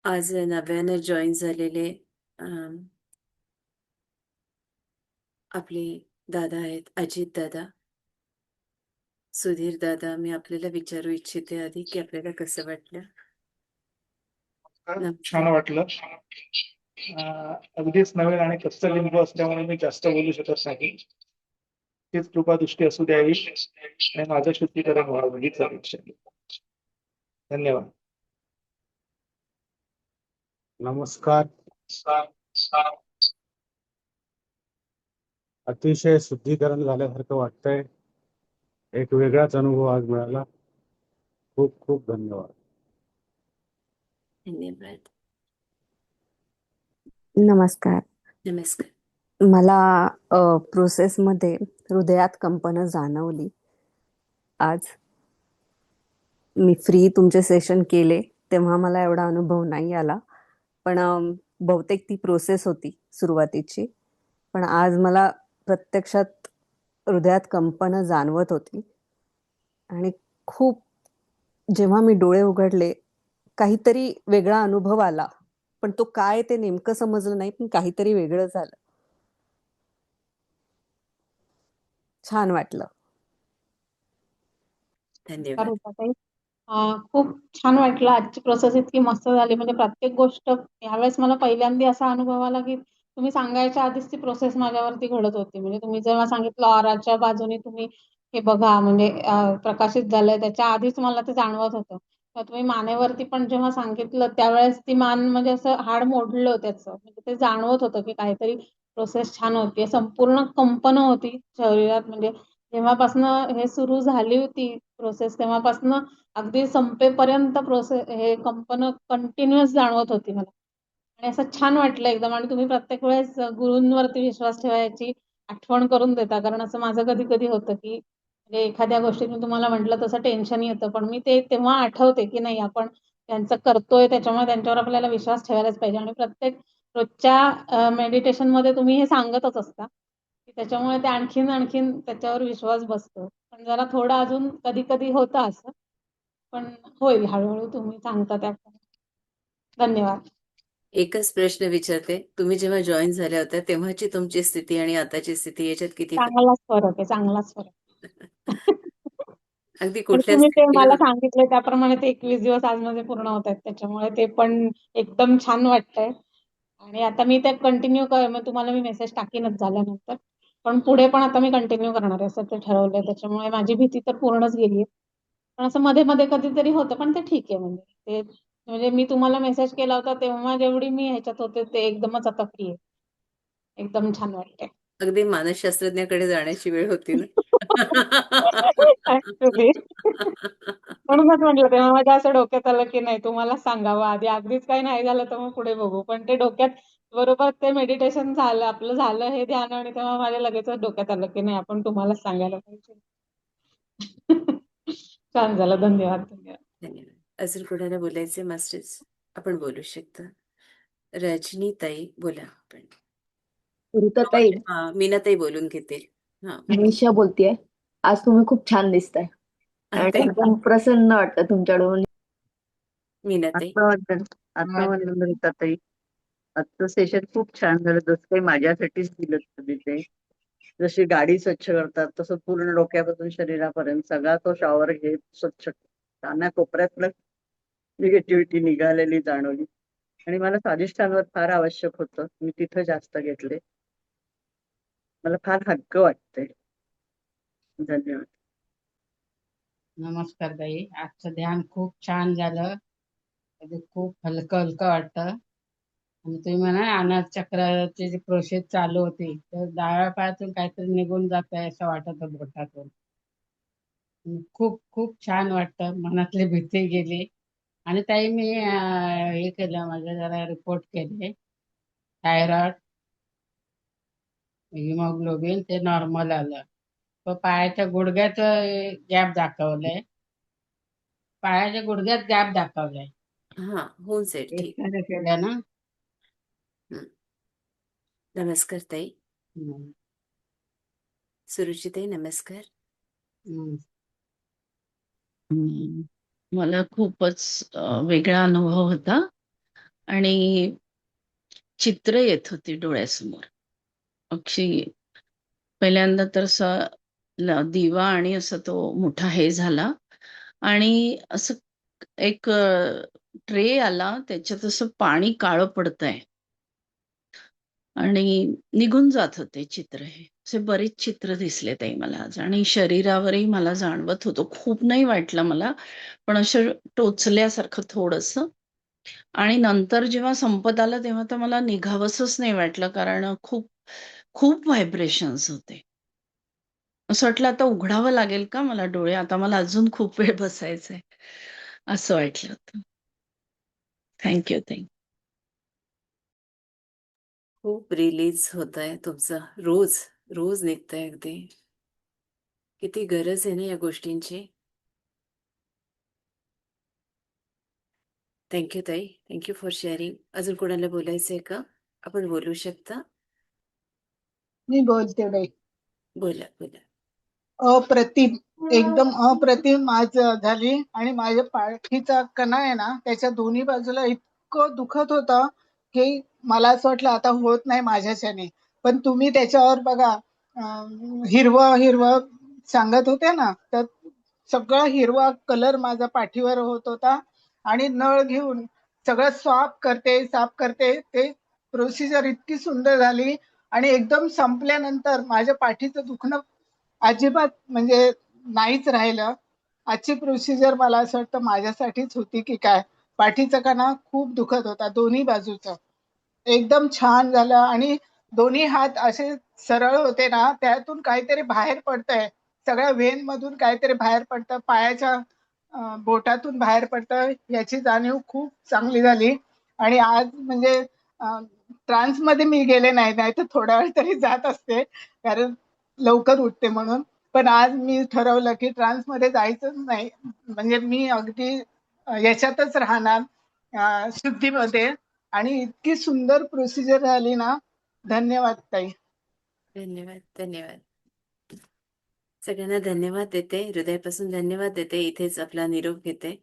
आज नव्यानं जॉइन झालेले आपले दादा आहेत, अजित दादा, सुधीर दादा. मी आपल्याला विचारू इच्छिते आधी, की आपल्याला कसं वाटलं? छान नमस्कार. वाटलं. अगदीच नवीन आणि कच्चा लिंबू असल्यामुळे मी जास्त बोलू शकत नाही. तीच कृपा दृष्टी असू द्यावी आणि माझं शुद्धीकरण व्हावं हीच अपेक्षा. धन्यवाद. नमस्कार. अतिशय शुद्धीकरण झाल्यासारखं वाटतंय. एक वेगळाच अनुभव आज मिळाला. खूप खूप धन्यवाद. धन्यवाद. नमस्कार. नमस्कार. मला प्रोसेसमध्ये हृदयात कंपनं जाणवली. आज मी फ्री तुमचे सेशन केले तेव्हा मला एवढा अनुभव नाही आला, पण बहुतेक ती प्रोसेस होती सुरुवातीची. पण आज मला प्रत्यक्षात हृदयात कंपनं जाणवत होती आणि खूप, जेव्हा मी डोळे उघडले काहीतरी वेगळा अनुभव आला, पण तो काय ते नेमकं समजलं नाही, पण काहीतरी वेगळं झालं. छान वाटलं. धन्यवाद. रुपाताई. खूप छान वाटलं. आजची प्रोसेस इतकी मस्त झाली. म्हणजे प्रत्येक गोष्ट यावेळेस मला पहिल्यांदा असा अनुभव आला, की तुम्ही सांगायच्या आधीच ती प्रोसेस माझ्यावरती घडत होती. म्हणजे तुम्ही जेव्हा सांगितलं ऑराच्या बाजूने तुम्ही हे बघा म्हणजे प्रकाशित झालंय, त्याच्या आधीच मला ते जाणवत होतं. तर तुम्ही मानेवरती पण जेव्हा सांगितलं त्यावेळेस ती मान म्हणजे असं हाड मोडलं त्याचं. म्हणजे ते जाणवत होतं, की काहीतरी प्रोसेस छान होतीये. संपूर्ण कंपनं होती शरीरात. म्हणजे जेव्हापासनं हे सुरू झाली होती प्रोसेस तेव्हापासनं अगदी संपेपर्यंत हे कंपनं कंटिन्युअस जाणवत होती मला. आणि असं छान वाटलं एकदम. आणि तुम्ही प्रत्येक वेळेस गुरूंवरती विश्वास ठेवायची आठवण करून देता. कारण असं माझं कधी-कधी होतं, की म्हणजे एखाद्या गोष्टीत मी तुम्हाला म्हटलं तसं टेन्शन येतं. पण मी ते तेव्हा आठवते, की नाही आपण त्यांचं करतोय त्याच्यामुळे त्यांच्यावर आपल्याला विश्वास ठेवायलाच पाहिजे. आणि प्रत्येक रोजच्या मेडिटेशनमध्ये तुम्ही हे सांगतच असता, की त्याच्यामुळे ते आणखीन त्याच्यावर विश्वास बसतो. पण जरा थोडं अजून कधी-कधी होतं असं. पण होईल हळू-हळू तुम्ही सांगता त्याप्रमाणे. धन्यवाद. एकच प्रश्न विचारते. तुम्ही जेव्हा जॉइन झाल्या होत्या तेव्हाची तुमची स्थिती आणि आताची स्थिती याच्यात किती फरक? चांगलाच फरक आहे, चांगलाच फरक. अगदी आणि कुठल्या तुम्ही ते मला स्थितीला? सांगितलं त्याप्रमाणे ते 21 दिवस आज माझे पूर्ण होत आहेत. त्याच्यामुळे ते पण एकदम छान वाटतंय. आणि आता मी ते कंटिन्यू मग तुम्हाला मी मेसेज टाकीनच झाल्यानंतर. पण पुढे पण आता मी कंटिन्यू करणार आहे असं ते ठरवलंय. त्याच्यामुळे माझी भीती तर पूर्णच गेलीये. पण असं मध्ये-मध्ये कधीतरी होतं, पण ते ठीक आहे म्हणजे. ते म्हणजे मी तुम्हाला मेसेज केला होता तेव्हा जेवढी मी ह्याच्यात होते ते एकदमच आता फ्री आहे. एकदम छान वाटतंय. अगदी मानसशास्त्रज्ञाकडे जाण्याची वेळ होती ना. ऍक्च्युली म्हणूनच म्हटलं तेव्हा माझ्या असं डोक्यात आलं, की नाही तुम्हालाच सांगावं आधी. अगदीच काही नाही झालं तर मग पुढे बघू. पण ते डोक्यात बरोबर ते मेडिटेशन झालं, आपलं झालं हे ध्यान आणि तेव्हा माझ्या लगेचच डोक्यात आलं, की नाही आपण तुम्हालाच सांगायला पाहिजे. छान झालं. धन्यवाद, धन्यवाद. धन्यवाद. अजून कोणाला बोलायचे मास्टर्स? आपण बोलू शकता. रजनीताई बोला आपण. ऋताताई, मीनाताई बोलून घेतील. हा. मनीषा बोलतेय. आज तुम्ही खूप छान दिसताय आणि थँक एकदम प्रसन्न वाटतं तुमच्याकडून. मीनाताई. आत्मवंदन रीताताई. आजचं सेशन खूप छान झालं. जसं काही माझ्यासाठीच दिलं तुम्ही ते. जशी गाडी स्वच्छ करतात तसं पूर्ण डोक्यापासून शरीरापर्यंत सगळा तो शॉवर घेत स्वच्छ कानाकोपऱ्यातलं निगेटिव्हिटी निघालेली जाणवली. आणि मला स्वादिष्टांवर फार आवश्यक होतं. मी तिथं जास्त घेतले. मला फार हक्क वाटतंय. धन्यवाद. नमस्कार ताई. आजचं ध्यान खूप छान झालं. खूप हलकं हलकं वाटतं. आणि तुम्ही म्हणा अनाथ चक्राची जी प्रोसेस चालू होती तर डाव्या पायातून काहीतरी निघून जात आहे असं वाटत होतं बोटातून. खूप खूप छान वाटतं. मनातली भीती गेली. आणि ताई मी हे केलं, माझे जरा रिपोर्ट केले. थायरॉइड, हिमोग्लोबिन ते नॉर्मल आलं. तो पायाच्या गुडघ्याचं गॅप दाखवलंय. पायाच्या गुडघ्यात गॅप दाखवलाय. हा, होऊन जाईल. ठीक. एक्सरे केलं ना. नमस्कार ताई. हम्म. सुरुचिताई नमस्कार. हम्म. मला खूपच वेगळा अनुभव होता. आणि चित्र येत होती डोळ्यासमोर. अक्षी पहिल्यांदा तर असं दिवा आणि असं तो मोठा हे झाला आणि असं एक ट्रे आला, त्याच्यात असं पाणी काळं पडतंय आणि निघून जात होते चित्र हे. असे बरेच चित्र दिसले ताई मला आज आणि शरीरावरही मला जाणवत होतं. खूप नाही वाटलं मला, पण असं टोचल्यासारखं थोडंसं. आणि नंतर जेव्हा संपत आलं तेव्हा तर मला निघावंसंच नाही वाटलं, कारण खूप खूप व्हायब्रेशन्स होते. असं वाटलं आता उघडावं लागेल का मला डोळे? आता मला अजून खूप वेळ बसायचंय. असं वाटलं होतं. थँक यू ताई. खूप रिलीज होतंय तुमचं. रोज, रोज निघतंय अगदी. किती गरज आहे ना या गोष्टींची. थँक यू ताई. Thank you for sharing. अजून कोणाला बोलायचंय का? आपण बोलू शकता. मी बोलते बाई. बोला, बोला. अप्रतिम, एकदम अप्रतिम आज झाली. आणि माझ्या पाठीचा कणा आहे ना, त्याच्या दोन्ही बाजूला इतकं दुखत होतं की मला असं वाटलं आता होत नाही माझ्याच्याने. पण तुम्ही त्याच्यावर बघा, हिरवं हिरवं सांगत होते ना, तर सगळा हिरवा कलर माझा पाठीवर होत होता. आणि नळ घेऊन सगळं साफ करते. ते प्रोसिजर इतकी सुंदर झाली. आणि एकदम संपल्यानंतर माझ्या पाठीचं दुखणं अजिबात म्हणजे नाहीच राहिलं. आजची प्रोसिजर मला असं वाटतं माझ्यासाठीच होती की काय. पाठीचा कणा खूप दुखत होता दोन्ही बाजूचा. एकदम छान झालं. आणि दोन्ही हात असे सरळ होते ना, त्यातून काहीतरी बाहेर पडतंय. सगळ्या वेन मधून काहीतरी बाहेर पडतं, पायाच्या बोटातून बाहेर पडतं, याची जाणीव खूप चांगली झाली. आणि आज म्हणजे ट्रान्स मध्ये मी गेले नाही तर थोडा वेळ तरी जात असते, कारण लवकर उठते म्हणून. पण आज मी ठरवलं की ट्रान्स मध्ये जायचंच नाही. म्हणजे मी अगदी याच्यातच राहणार, शुद्धीमध्ये. आणि इतकी सुंदर प्रोसिजर झाली ना. धन्यवाद ताई. धन्यवाद, धन्यवाद. सगळ्यांना धन्यवाद देते. हृदयापासून धन्यवाद देते. इथेच आपला निरोप घेते.